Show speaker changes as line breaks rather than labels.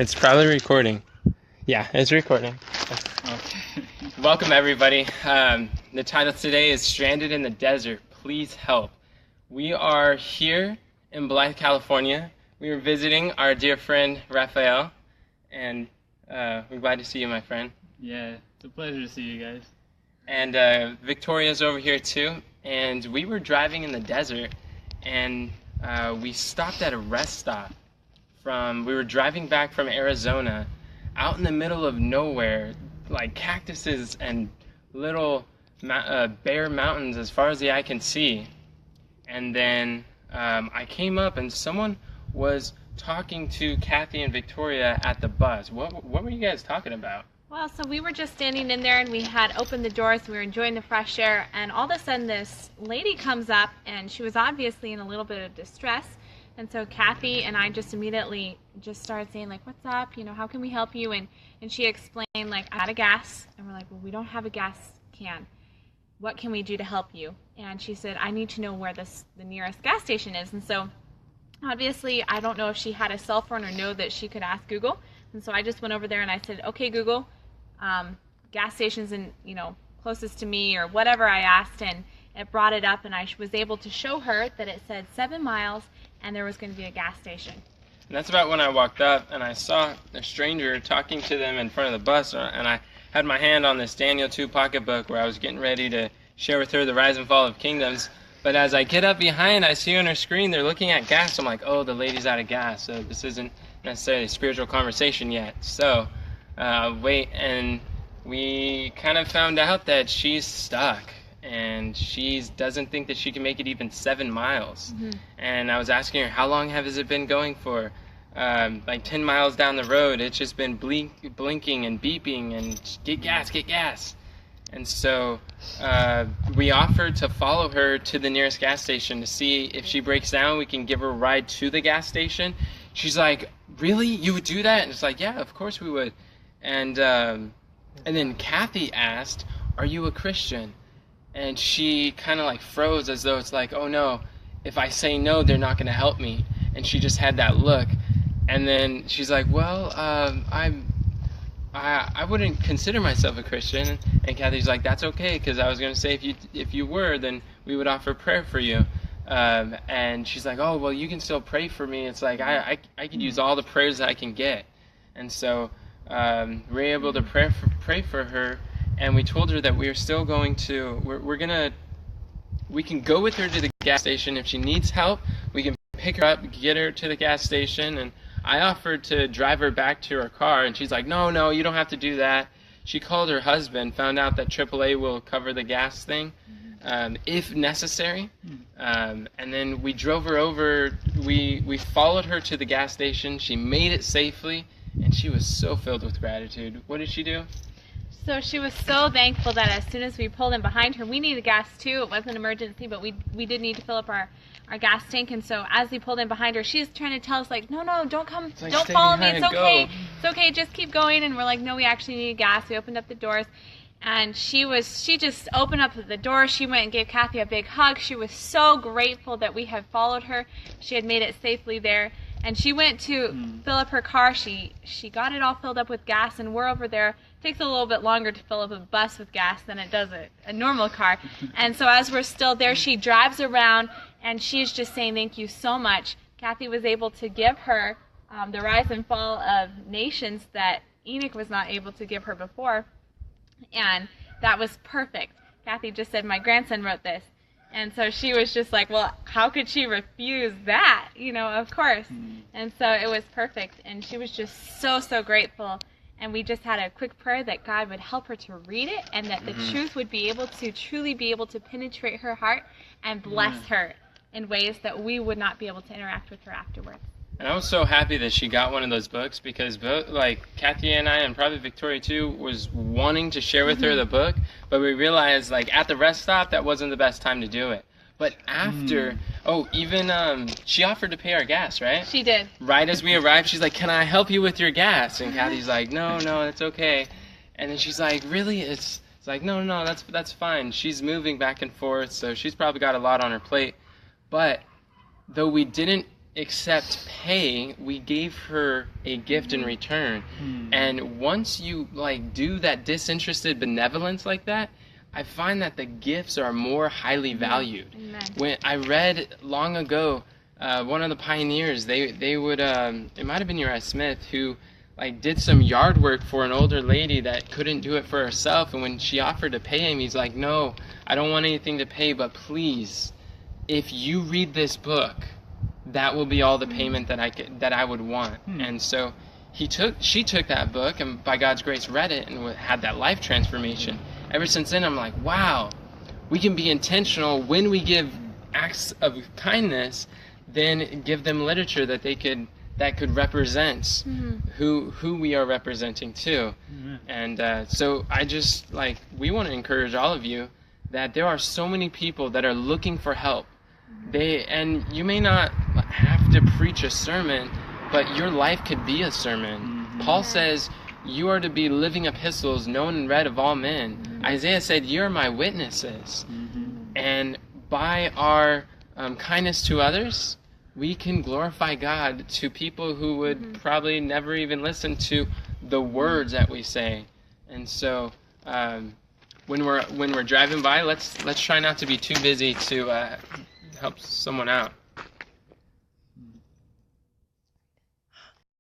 It's probably recording. Yeah, it's recording.
Okay.
Welcome, everybody. The title today is Stranded in the Desert, Please Help. We are here in Blythe, California. We are visiting our dear friend, Raphael, and we're glad to see you, my friend.
Yeah, it's a pleasure to see you guys.
And Victoria's over here, too. And we were driving in the desert, and we stopped at a rest stop. We were driving back from Arizona, out in the middle of nowhere, like cactuses and little bare mountains as far as the eye can see. And then I came up and someone was talking to Kathy and Victoria at the bus. What were you guys talking about?
Well, so we were just standing in there and we had opened the doors, we were enjoying the fresh air, and all of a sudden this lady comes up and she was obviously in a little bit of distress. And so Kathy and I just immediately just started saying, like, what's up? You know, how can we help you? And she explained, like, I'm out of gas. And we're like, well, we don't have a gas can. What can we do to help you? And she said, I need to know where the nearest gas station is. And so obviously I don't know if she had a cell phone or know that she could ask Google. And so I just went over there and I said, okay, Google, gas stations in, closest to me or whatever I asked. And it brought it up and I was able to show her that it said 7 miles and there was going to be a gas station.
And that's about when I walked up and I saw a stranger talking to them in front of the bus, and I had my hand on this Daniel 2 pocketbook where I was getting ready to share with her the rise and fall of kingdoms. But as I get up behind, I see on her screen they're looking at gas. I'm like, oh, the lady's out of gas, so this isn't necessarily a spiritual conversation yet. So wait, and we kind of found out that she's stuck. And she doesn't think that she can make it even 7 miles. Mm-hmm. And I was asking her, how long has it been going for? Like 10 miles down the road, it's just been blinking and beeping and get gas. And so we offered to follow her to the nearest gas station to see if she breaks down, we can give her a ride to the gas station. She's like, really? You would do that? And it's like, yeah, of course we would. And then Kathy asked, are you a Christian? And she kind of like froze as though it's like, oh no, if I say no, they're not going to help me. And she just had that look. And then she's like, well, I wouldn't consider myself a Christian. And Kathy's like, that's okay, because I was going to say if you were, then we would offer prayer for you. And she's like, oh, well, you can still pray for me. It's like, I could use all the prayers that I can get. And so we're able to pray for her. And we told her that we are still going to, we can go with her to the gas station. If she needs help, we can pick her up, get her to the gas station. And I offered to drive her back to her car. And she's like, no, you don't have to do that. She called her husband, found out that AAA will cover the gas thing, if necessary. And then we drove her over. We followed her to the gas station. She made it safely. And she was so filled with gratitude. What did she do?
So she was so thankful that as soon as we pulled in behind her, we needed gas too. It wasn't an emergency, but we did need to fill up our gas tank. And so as we pulled in behind her, she's trying to tell us, like, no, don't come, like, don't follow me. It's okay. It's okay. Just keep going. And we're like, no, we actually need gas. We opened up the doors. And she just opened up the door. She went and gave Kathy a big hug. She was so grateful that we had followed her. She had made it safely there. And she went to fill up her car. She got it all filled up with gas, and we're over there. It takes a little bit longer to fill up a bus with gas than it does a normal car. And so as we're still there, she drives around, and she's just saying thank you so much. Kathy was able to give her the rise and fall of nations that Enoch was not able to give her before. And that was perfect. Kathy just said, my grandson wrote this. And so she was just like, well, how could she refuse that? Of course. And so it was perfect. And she was just so grateful. And we just had a quick prayer that God would help her to read it and that the truth would be able to truly be able to penetrate her heart and bless her in ways that we would not be able to interact with her afterwards.
And I was so happy that she got one of those books because both, like Kathy and I, and probably Victoria too, was wanting to share with her the book, but we realized like at the rest stop that wasn't the best time to do it. But after, she offered to pay our gas, right?
She did.
Right as we arrived, she's like, can I help you with your gas? And Kathy's like, no, it's okay. And then she's like, really? It's like, no, that's fine. She's moving back and forth, so she's probably got a lot on her plate. But though we didn't accept pay. We gave her a gift in return. And once you like do that disinterested benevolence like that, I find that the gifts are more highly valued.
Amen.
When I read long ago, one of the pioneers, they would it might have been Uriah Smith, who like did some yard work for an older lady that couldn't do it for herself, and when she offered to pay him, he's like, "No, I don't want anything to pay, but please, if you read this book, that will be all the payment that I would want." And so she took that book, and by God's grace read it and had that life transformation. Ever since then, I'm like, wow, we can be intentional when we give acts of kindness, then give them literature that could represent who we are representing too. And so I just we want to encourage all of you that there are so many people that are looking for help. And you may not have to preach a sermon, but your life could be a sermon. Paul says you are to be living epistles known and read of all men. Isaiah said, "You're my witnesses." And by our kindness to others, we can glorify God to people who would probably never even listen to the words that we say. And so when we're driving by, let's try not to be too busy to help someone out.